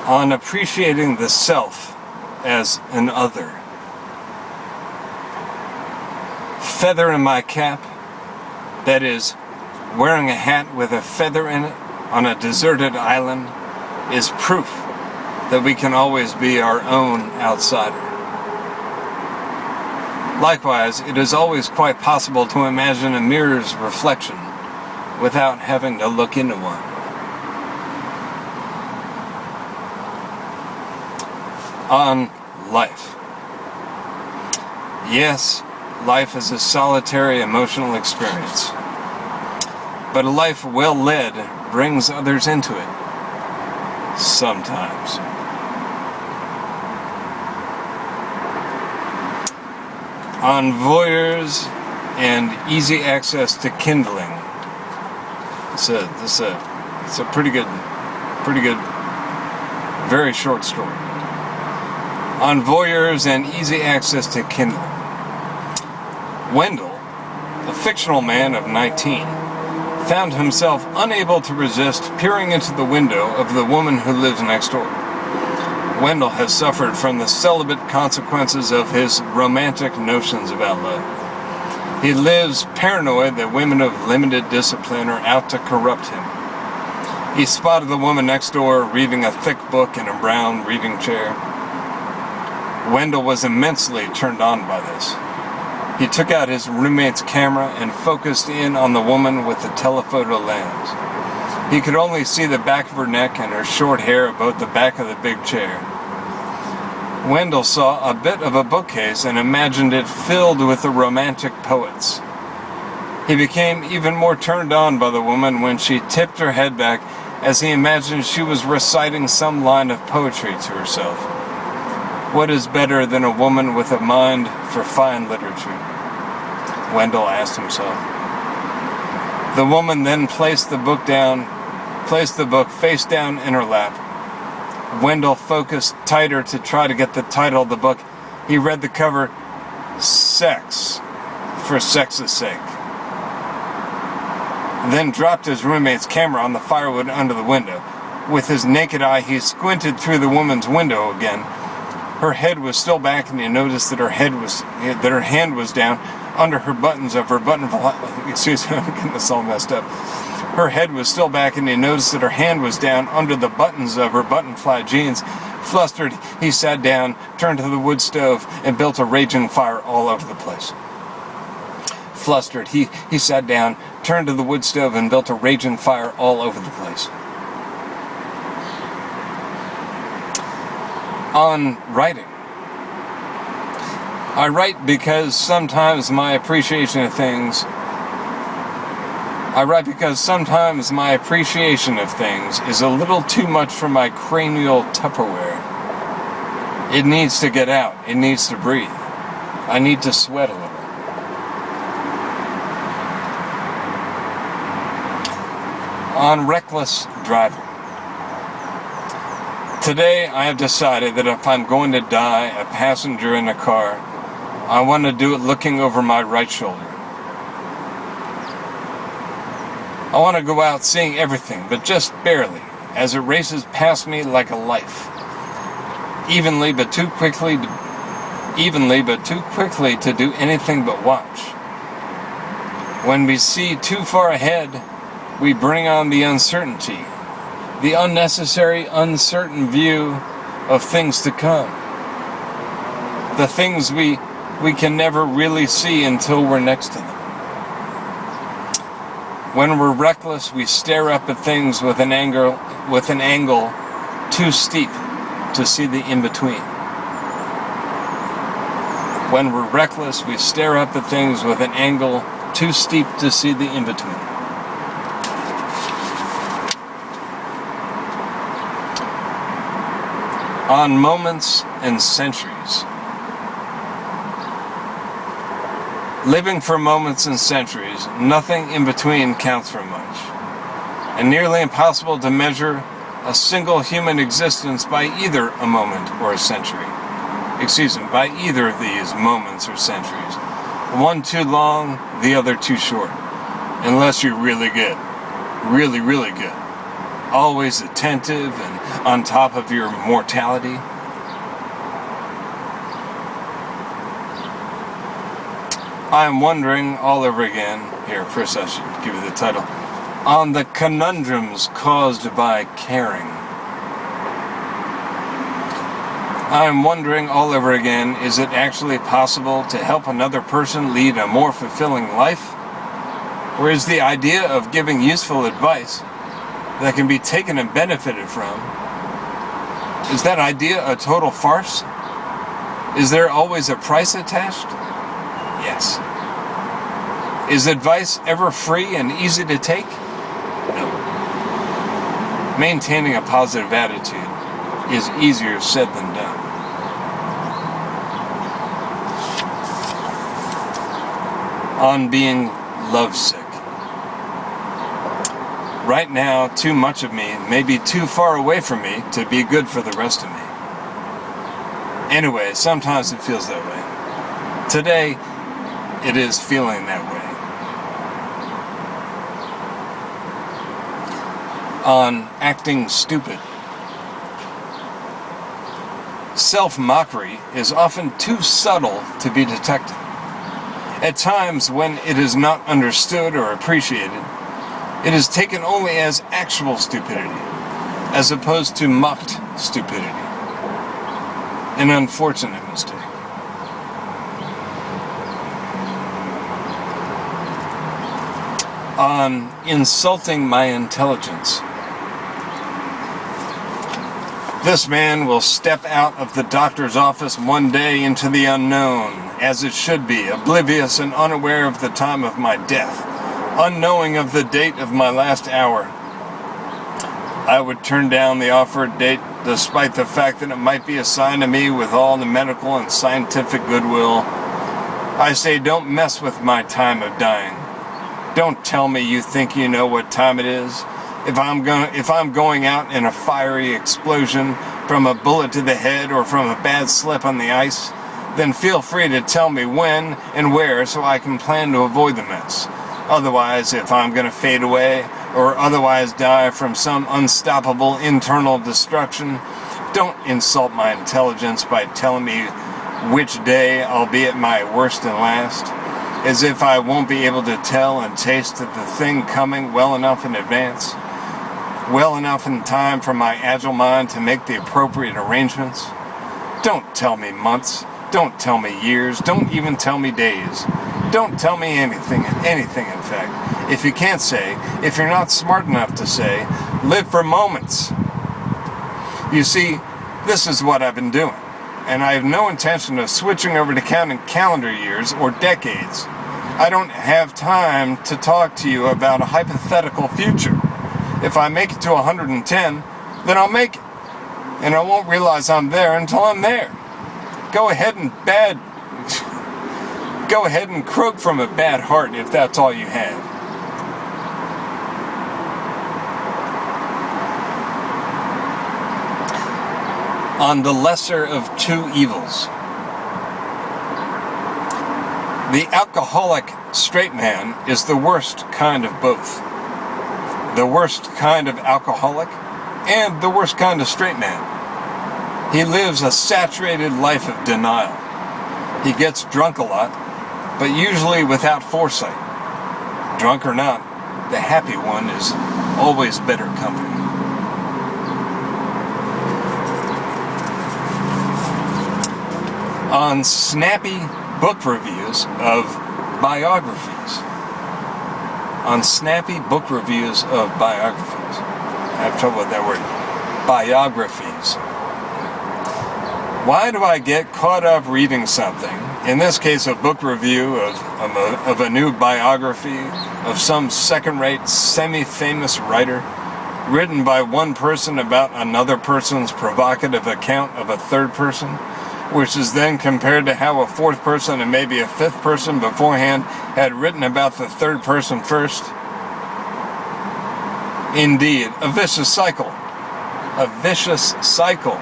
on appreciating the self as an other. Feather in my cap, that is, wearing a hat with a feather in it on a deserted island, is proof that we can always be our own outsider. Likewise, it is always quite possible to imagine a mirror's reflection without having to look into one. On life. Yes, life is a solitary emotional experience, but a life well led brings others into it. Sometimes. On voyeurs and easy access to kindling. It's a pretty good, very short story. On voyeurs and easy access to kindling. Wendell, a fictional man of 19, found himself unable to resist peering into the window of the woman who lives next door. Wendell has suffered from the celibate consequences of his romantic notions about love. He lives paranoid that women of limited discipline are out to corrupt him. He spotted the woman next door reading a thick book in a brown reading chair. Wendell was immensely turned on by this. He took out his roommate's camera and focused in on the woman with the telephoto lens. He could only see the back of her neck and her short hair about the back of the big chair. Wendell saw a bit of a bookcase and imagined it filled with the romantic poets. He became even more turned on by the woman when she tipped her head back as he imagined she was reciting some line of poetry to herself. What is better than a woman with a mind for fine literature? Wendell asked himself. The woman then placed the book face down in her lap. Wendell focused tighter to try to get the title of the book. He read the cover, Sex, for sex's sake. Then dropped his roommate's camera on the firewood under the window. With his naked eye, he squinted through the woman's window again. Her head was still back, and he noticed that her hand was down under her buttons of her excuse me, I'm getting this all messed up. Her head was still back, and he noticed that her hand was down under the buttons of her button-fly jeans. Flustered, he sat down, turned to the wood stove, and built a raging fire all over the place. Flustered, he sat down, turned to the wood stove, and built a raging fire all over the place. On writing. I write because sometimes my appreciation of things is a little too much for my cranial Tupperware. It needs to get out. It needs to breathe. I need to sweat a little. On reckless driving. Today, I have decided that if I'm going to die a passenger in a car, I want to do it looking over my right shoulder. I want to go out seeing everything, but just barely, as it races past me like a life. Evenly, but too quickly to do anything but watch. When we see too far ahead, we bring on the uncertainty, the unnecessary, uncertain view of things to come. The things we can never really see until we're next to them. When we're reckless, we stare up at things with an angle too steep to see the in-between. When we're reckless, we stare up at things with an angle too steep to see the in-between. On moments and centuries. Living for moments and centuries, nothing in between counts for much, and nearly impossible to measure a single human existence by either a moment or a century. By either of these moments or centuries. One too long, the other too short, unless you're really good. Really, really good. always attentive and on top of your mortality? I am wondering all over again, here first I should give you the title, on the conundrums caused by caring. I am wondering all over again, is it actually possible to help another person lead a more fulfilling life? Or is the idea of giving useful advice that can be taken and benefited from, is that idea a total farce? Is there always a price attached? Yes. Is advice ever free and easy to take? No. Maintaining a positive attitude is easier said than done. On being lovesick. Right now, too much of me may be too far away from me to be good for the rest of me. Anyway, sometimes it feels that way. Today, it is feeling that way. On acting stupid. Self-mockery is often too subtle to be detected. At times when it is not understood or appreciated, it is taken only as actual stupidity, as opposed to mocked stupidity. An unfortunate mistake. On insulting my intelligence. This man will step out of the doctor's office one day into the unknown, as it should be, oblivious and unaware of the time of my death, unknowing of the date of my last hour. I would turn down the offered date despite the fact that it might be assigned to me with all the medical and scientific goodwill. I say, don't mess with my time of dying. Don't tell me you think you know what time it is. If I'm going out in a fiery explosion from a bullet to the head or from a bad slip on the ice, then feel free to tell me when and where so I can plan to avoid the mess. Otherwise, if I'm going to fade away or otherwise die from some unstoppable internal destruction, don't insult my intelligence by telling me which day I'll be at my worst and last, as if I won't be able to tell and taste the thing coming well enough in advance, well enough in time for my agile mind to make the appropriate arrangements. Don't tell me months. Don't tell me years. Don't even tell me days. Don't tell me anything in fact. If you can't say, if you're not smart enough to say, live for moments. You see, this is what I've been doing, and I have no intention of switching over to counting calendar years or decades. I don't have time to talk to you about a hypothetical future. If I make it to 110, then I'll make it, and I won't realize I'm there until I'm there. Go ahead and croak from a bad heart if that's all you have. On the lesser of two evils. The alcoholic straight man is the worst kind of both. The worst kind of alcoholic and the worst kind of straight man. He lives a saturated life of denial. He gets drunk a lot, but usually without foresight. Drunk or not, the happy one is always better company. On snappy book reviews of biographies. On snappy book reviews of biographies. I have trouble with that word. Biographies. Why do I get caught up reading something, in this case a book review of a new biography of some second-rate, semi-famous writer, written by one person about another person's provocative account of a third person, which is then compared to how a fourth person and maybe a fifth person beforehand had written about the third person first? Indeed, a vicious cycle. A vicious cycle.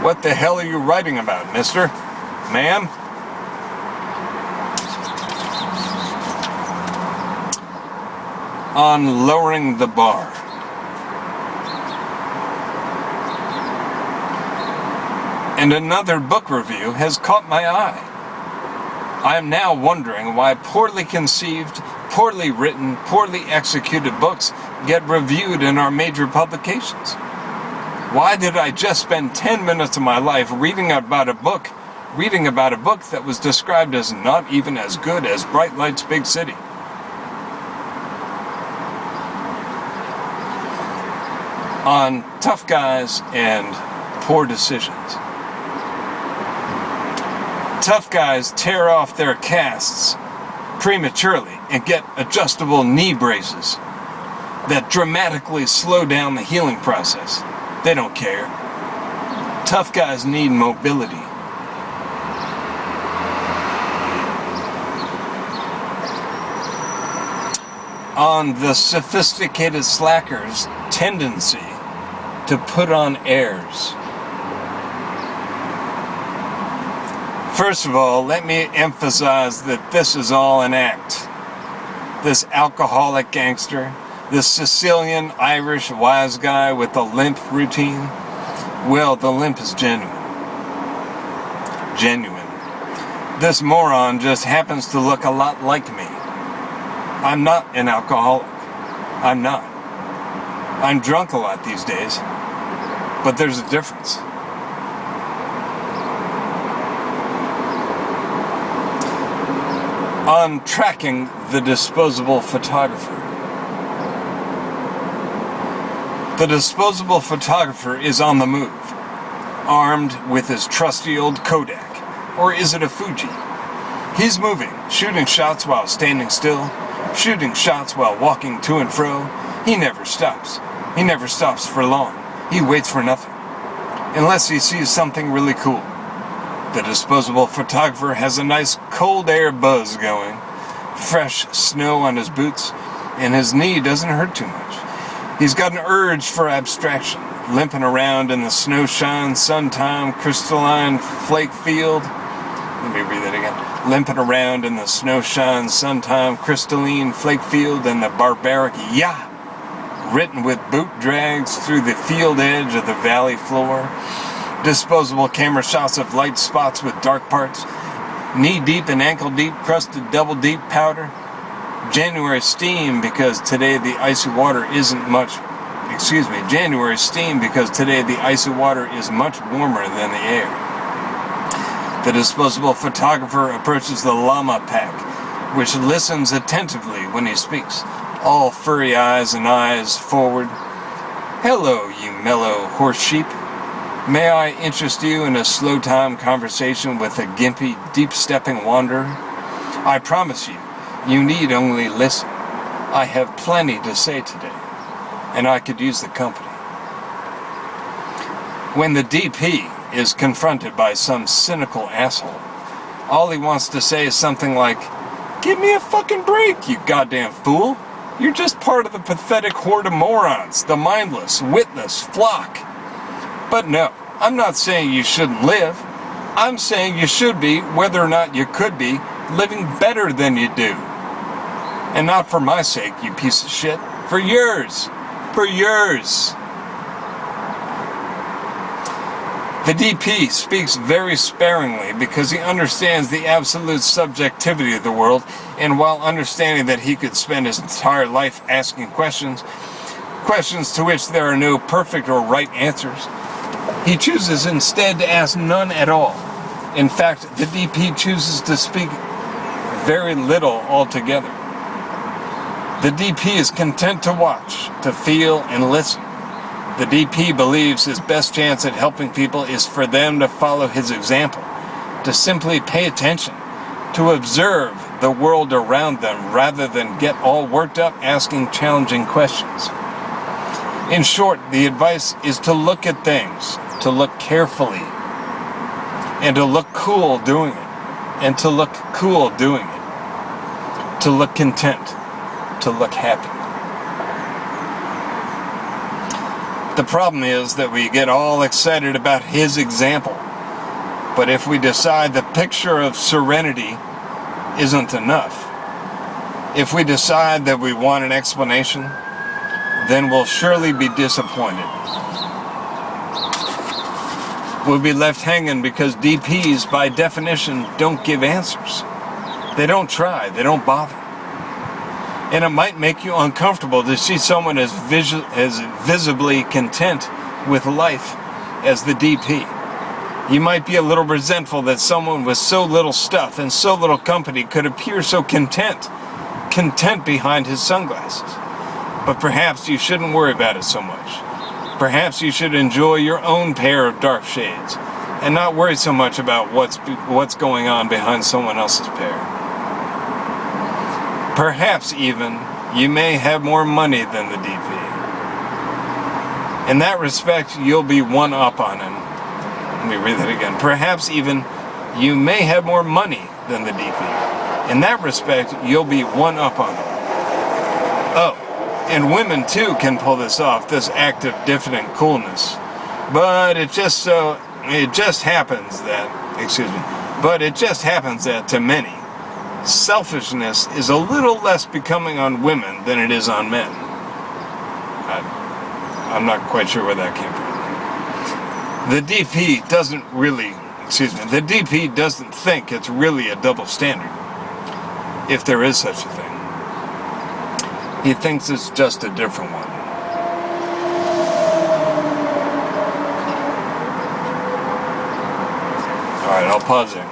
What the hell are you writing about, mister? Ma'am? On lowering the bar. and another book review has caught my eye. I am now wondering why poorly conceived, poorly written, poorly executed books get reviewed in our major publications. Why did I just spend 10 minutes of my life reading about a book that was described as not even as good as Bright Lights Big City? On tough guys and poor decisions. Tough guys tear off their casts prematurely and get adjustable knee braces that dramatically slow down the healing process. They don't care. Tough guys need mobility. On the sophisticated slacker's tendency to put on airs. First of all, let me emphasize that this is all an act. This alcoholic gangster, this Sicilian Irish wise guy with the limp routine, well, the limp is genuine. This moron just happens to look a lot like me. I'm not an alcoholic. I'm not. I'm drunk a lot these days, but there's a difference. On tracking the disposable photographer. The disposable photographer is on the move, armed with his trusty old Kodak, or is it a Fuji? He's moving, shooting shots while standing still, shooting shots while walking to and fro. He never stops. He never stops for long. He waits for nothing, unless he sees something really cool. The disposable photographer has a nice cold air buzz going, fresh snow on his boots, and his knee doesn't hurt too much. He's got an urge for abstraction, limping around in the snow-shine, sun-time, crystalline flake field. Let me read that again. Limping around in the snow-shine, sun-time, crystalline flake field and the barbaric "yah!" written with boot drags through the field edge of the valley floor. Disposable camera shots of light spots with dark parts. Knee-deep and ankle-deep crusted double-deep powder. January steam because today the icy water isn't much... January steam because today the icy water is much warmer than the air. The disposable photographer approaches the llama pack, which listens attentively when he speaks, all furry eyes and eyes forward. Hello, you mellow horse sheep. May I interest you in a slow-time conversation with a gimpy, deep-stepping wanderer? I promise you, you need only listen. I have plenty to say today, and I could use the company. When the DP is confronted by some cynical asshole, all he wants to say is something like, "Give me a fucking break, you goddamn fool. You're just part of the pathetic horde of morons, the mindless, witless flock." But no, I'm not saying you shouldn't live. I'm saying you should be, whether or not you could be, living better than you do. And not for my sake, you piece of shit. For yours. For yours. The DP speaks very sparingly because he understands the absolute subjectivity of the world, and while understanding that he could spend his entire life asking questions to which there are no perfect or right answers, he chooses instead to ask none at all. In fact, the DP chooses to speak very little altogether. The DP is content to watch, to feel, and listen. The DP believes his best chance at helping people is for them to follow his example, to simply pay attention, to observe the world around them rather than get all worked up asking challenging questions. In short, the advice is to look at things, to look carefully, and to look cool doing it, and to look cool doing it, to look content, to look happy. The problem is that we get all excited about his example, but if we decide the picture of serenity isn't enough, if we decide that we want an explanation, then we'll surely be disappointed. will be left hanging because DPs, by definition, don't give answers. They don't try. They don't bother. And it might make you uncomfortable to see someone as visibly content with life as the DP. You might be a little resentful that someone with so little stuff and so little company could appear so content behind his sunglasses. But perhaps you shouldn't worry about it so much. Perhaps you should enjoy your own pair of dark shades and not worry so much about what's going on behind someone else's pair. Perhaps even you may have more money than the DP. In that respect, you'll be one up on him. Let me read that again. Perhaps even you may have more money than the DP. In that respect, you'll be one up on him. Oh, and women too can pull this off, this act of diffident coolness. But it just happens that to many, selfishness is a little less becoming on women than it is on men. I'm not quite sure where that came from. The DP doesn't think it's really a double standard, if there is such a thing. He thinks it's just a different one. Alright, I'll pause there.